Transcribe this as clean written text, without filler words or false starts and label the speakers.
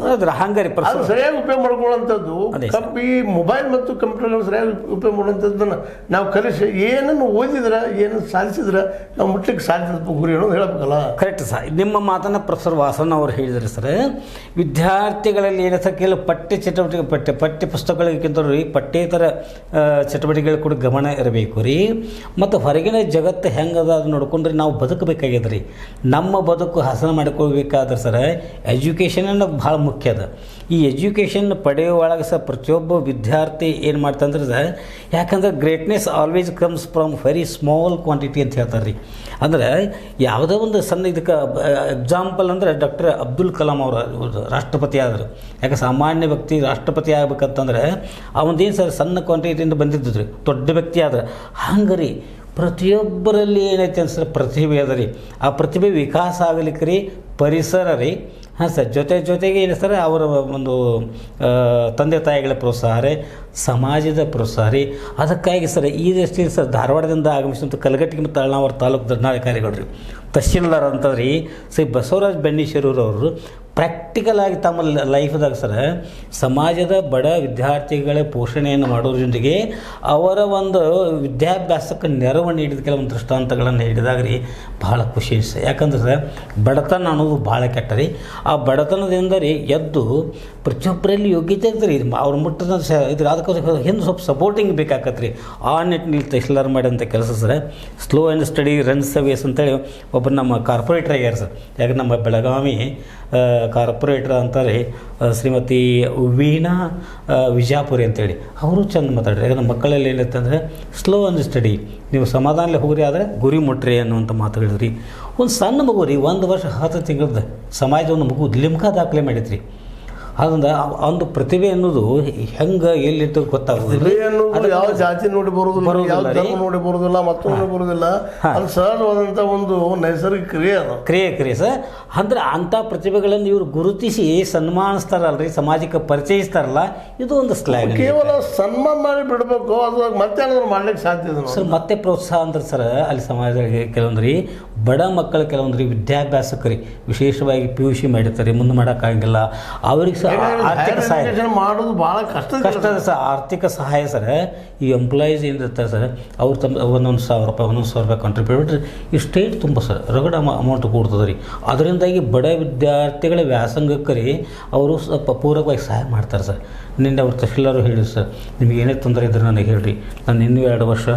Speaker 1: ಹೌದ್ರ ಹಂಗಾರಿ
Speaker 2: ಅದು ಸರಿಯಾಗಿ ಉಪಯೋಗ ಮಾಡ್ಕೊಳ್ಳುವಂಥದ್ದು. ಈ ಮೊಬೈಲ್ ಮತ್ತು ಕಂಪ್ಯೂಟರ್ಗಳು ಸರಿಯಾಗಿ ಉಪಯೋಗ ಮಾಡುವಂಥದ್ದನ್ನು ನಾವು ಕಲಿಸಿ ಏನನ್ನು ಓದಿದ್ರೆ ಏನನ್ನು ಸಾಧಿಸಿದ್ರೆ ನಾವು ಮುಟ್ಲಿಕ್ಕೆ ಸಾಧ್ಯ ಗುರಿ ಅನ್ನೋದು ಹೇಳಬೇಕಲ್ಲ.
Speaker 1: Correct sir. ನಿಮ್ಮ ಮಾತನ್ನು ಪ್ರೊಫೆಸರ್ ವಾಸನ್ ಅವರು ಹೇಳಿದರೆ ಸರ್, ವಿದ್ಯಾರ್ಥಿಗಳಲ್ಲಿ ಏನಂತ ಕೆಲವು ಪಠ್ಯ ಚಟುವಟಿಕೆ ಪಠ್ಯ ಪುಸ್ತಕಗಳಿಗಿಂತ ರೀ ಪಠ್ಯೇತರ ಚಟುವಟಿಕೆಗಳು ಕೂಡ ಗಮನ ಇರಬೇಕು ರೀ. ಮತ್ತು ಹೊರಗಿನ ಜಗತ್ತು ಹೆಂಗದ ಅದು ನೋಡ್ಕೊಂಡ್ರೆ ನಾವು ಬದುಕಬೇಕಾಗ್ಯದ ರೀ. ನಮ್ಮ ಬದುಕು ಹಸನ ಮಾಡಿಕೊಳ್ಬೇಕಾದ್ರೆ ಸರ್ ಎಜುಕೇಷನ್ ಅನ್ನೋದು ಭಾಳ ಮುಖ್ಯ ಅದ. ಈ ಎಜುಕೇಷನ್ ಪಡೆಯುವೊಳಗೆ ಸರ್ ಪ್ರತಿಯೊಬ್ಬ ವಿದ್ಯಾರ್ಥಿ ಏನು ಮಾಡ್ತಂದ್ರೆ ಸರ್, ಯಾಕಂದ್ರೆ greatness always comes from very small quantity ಅಂತ ಹೇಳ್ತಾರೆ ರೀ. ಅಂದರೆ ಯಾವುದೋ ಒಂದು ಸಣ್ಣ ಇದಕ್ಕೆ ಎಕ್ಸಾಂಪಲ್ ಅಂದರೆ ಡಾಕ್ಟರ್ ಅಬ್ದುಲ್ ಕಲಾಂ ಅವರು ರಾಷ್ಟ್ರಪತಿ ಆದರು. ಯಾಕೆ ಸಾಮಾನ್ಯ ವ್ಯಕ್ತಿ ರಾಷ್ಟ್ರಪತಿ ಆಗ್ಬೇಕಂತಂದ್ರೆ ಅವನದೇನು ಸರ್ ಸಣ್ಣ ಕ್ವಾಂಟಿಟಿಯಿಂದ ಬಂದಿದ್ದು ರೀ, ದೊಡ್ಡ ವ್ಯಕ್ತಿ ಆದ್ರೆ. ಹಂಗೆ ರೀ ಪ್ರತಿಯೊಬ್ಬರಲ್ಲಿ ಏನೈತೆ ಅನ್ಸರ್ ಪ್ರತಿಭೆ ಅದ ರೀ. ಆ ಪ್ರತಿಭೆ ವಿಕಾಸ ಆಗಲಿಕ್ಕೆ ರೀ ಪರಿಸರ ರೀ. ಹಾಂ ಸರ್, ಜೊತೆಗೆ ಏನು ಸರ್ ಅವರ ಒಂದು ತಂದೆ ತಾಯಿಗಳ ಪ್ರೋತ್ಸಾಹ ರೀ, ಸಮಾಜದ ಪ್ರೋತ್ಸಾಹ ರೀ. ಅದಕ್ಕಾಗಿ ಸರ್ ಈದಷ್ಟು ಸರ್ ಧಾರವಾಡದಿಂದ ಆಗಮಿಸಿದಂಥ ಕಲಘಟಗಿ ಮತ್ತು ಅಳ್ನಾವರ ತಾಲೂಕು ದಂಡಾಧಿಕಾರಿಗಳು ರೀ, ತಹಶೀಲ್ದಾರ್ ಅಂತಂದ್ರಿ ಶ್ರೀ ಬಸವರಾಜ್ ಬೆನ್ನಿಶೆರೂರವರು ಪ್ರಾಕ್ಟಿಕಲ್ ಆಗಿ ತಮ್ಮ ಲೈಫ್ದಾಗ ಸರ್ ಸಮಾಜದ ಬಡ ವಿದ್ಯಾರ್ಥಿಗಳ ಪೋಷಣೆಯನ್ನು ಮಾಡೋದ್ರ ಜೊತೆಗೆ ಅವರ ಒಂದು ವಿದ್ಯಾಭ್ಯಾಸಕ್ಕೆ ನೆರವು ನೀಡಿದ ಕೆಲವೊಂದು ದೃಷ್ಟಾಂತಗಳನ್ನು ಹಿಡಿದಾಗ ರೀ ಭಾಳ ಖುಷಿ ಅನಿಸ್ತದೆ. ಯಾಕಂದ್ರೆ ಸರ್ ಬಡತನ ಅನ್ನೋದು ಭಾಳ ಕೆಟ್ಟ ರೀ. ಆ ಬಡತನದಿಂದ ರೀ ಎದ್ದು ಪ್ರತಿಯೊಬ್ಬರಲ್ಲಿ ಯೋಗ್ಯತೆ ಇರ್ತದೆ ರೀ. ಅವ್ರು ಮುಟ್ಟದ ಇದ್ರ ಅದಕ್ಕೆ ಹಿಂದೆ ಸ್ವಲ್ಪ ಸಪೋರ್ಟಿಂಗ್ ಬೇಕಾಗತ್ತೆ ರೀ. ಆ ನಿಟ್ಟಿನಲ್ಲಿ ತಹಶೀಲ್ದಾರ್ ಮಾಡಿದಂಥ ಕೆಲಸ sir slow and steady runs ways ಅಂತೇಳಿ ಒಬ್ಬರು ನಮ್ಮ ಕಾರ್ಪೊರೇಟರ್ ಆಗ್ಯಾರ ಸರ್. ಯಾಕೆ ನಮ್ಮ ಬೆಳಗಾವಿ ಕಾರ್ಪೊರೇಟರ್ ಅಂತಾರೆ ಶ್ರೀಮತಿ ವೀಣಾ ವಿಜಾಪುರಿ ಅಂತೇಳಿ, ಅವರು ಚೆಂದ ಮಾತಾಡ್ರಿ. ಯಾಕಂದ್ರೆ ಮಕ್ಕಳಲ್ಲಿ ಏನೈತೆ ಅಂದರೆ ಸ್ಲೋ ಆ್ಯಂಡ್ ಸ್ಟಡಿ, ನೀವು ಸಮಾಧಾನಲೆ ಹೋಗ್ರಿ ಆದರೆ ಗುರಿ ಮುಟ್ರಿ ಅನ್ನುವಂಥ ಮಾತು ಹೇಳಿದ್ರಿ. ಒಂದು ಸಣ್ಣ ಮಗು ರೀ 1 ವರ್ಷ 10 ತಿಂಗಳದ್ದು ಸಮಾಜದ ಒಂದು ಮಗು ಲಿಮ್ಕಾ ದಾಖಲೆ ಮಾಡಿದ್ರಿ. ಅದರಿಂದ ಒಂದು ಪ್ರತಿಭೆ ಅನ್ನೋದು ಹೆಂಗೆ ಎಲ್ಲಿರ್ತದೆ ಗೊತ್ತಾಗೋದು.
Speaker 2: ಯಾವ ಜಾತಿ ನೋಡಿ ಬರೋದಿಲ್ಲ, ಯಾವ ಧರ್ಮ ನೋಡಿ ಬರೋದಿಲ್ಲ, ಮತ್ತೊಂದು ನೋಡಿ ಬರೋದಿಲ್ಲ. ಅದು ಸಹಜವಾದಂಥ ಒಂದು ನೈಸರ್ಗಿಕ
Speaker 1: ಕ್ರಿಯೆ ಸರ್. ಅಂದ್ರೆ ಅಂಥ ಪ್ರತಿಭೆಗಳನ್ನು ಇವರು ಗುರುತಿಸಿ ಸನ್ಮಾನಿಸ್ತಾರಲ್ರಿ, ಸಮಾಜಕ್ಕೆ ಪರಿಚಯಿಸ್ತಾರಲ್ಲ, ಇದು ಒಂದು ಸ್ಲ್ಯಾಗ್.
Speaker 2: ಕೇವಲ ಸನ್ಮಾನ ಮಾಡಿ ಬಿಡಬೇಕು, ಅದು ಮತ್ತೆ ಏನಾದ್ರು ಮಾಡ್ಲಿಕ್ಕೆ ಸಾಧ್ಯ ಇದೆ
Speaker 1: ಸರ್. ಮತ್ತೆ ಪ್ರೋತ್ಸಾಹ ಅಂದ್ರೆ ಸರ್ ಅಲ್ಲಿ ಸಮಾಜದಲ್ಲಿ ಕೆಲವೊಂದ್ರಿ ಬಡ ಮಕ್ಕಳು ಕೆಲವೊಂದ್ರಿ ವಿದ್ಯಾಭ್ಯಾಸಕ್ಕೆ ರೀ ವಿಶೇಷವಾಗಿ PUC ಮಾಡಿರ್ತಾರೆ, ಮುಂದೆ ಮಾಡೋಕ್ಕಾಗಿಲ್ಲ ಅವ್ರಿಗೆ ಆರ್ಥಿಕ ಸಹಾಯ
Speaker 2: ಮಾಡೋದು ಭಾಳ ಕಷ್ಟ
Speaker 1: ಸರ್. ಆರ್ಥಿಕ ಸಹಾಯ ಸರ್ ಈ ಎಂಪ್ಲಾಯೀಸ್ ಏನಿರ್ತಾರೆ ಸರ್ ಅವ್ರು ತಮ್ಮ 1,000 ರೂಪಾಯಿ ಕಾಂಟ್ರಿಬ್ಯೂಟ್ ಬಿಟ್ಟರೆ ಈ ಸ್ಟೇಟ್ ತುಂಬ ಸರ್ ರಗಡ ಅಮೌಂಟ್ ಕೊಡ್ತದೆ ರೀ. ಅದರಿಂದಾಗಿ ಬಡ ವಿದ್ಯಾರ್ಥಿಗಳ ವ್ಯಾಸಂಗಕ್ಕೆ ರೀ ಅವರು ಸ್ವಲ್ಪ ಪೂರಕವಾಗಿ ಸಹಾಯ ಮಾಡ್ತಾರೆ ಸರ್. ನಿನ್ನೆ ಅವ್ರು ತಹಶೀಲ್ದಾರು ಹೇಳಿದ್ರು ಸರ್, ನಿಮಗೆ ಏನೇ ತೊಂದರೆ ಇದ್ರೆ ನನಗೆ ಹೇಳ್ರಿ, ನಾನು ಇನ್ನೂ 2 ವರ್ಷ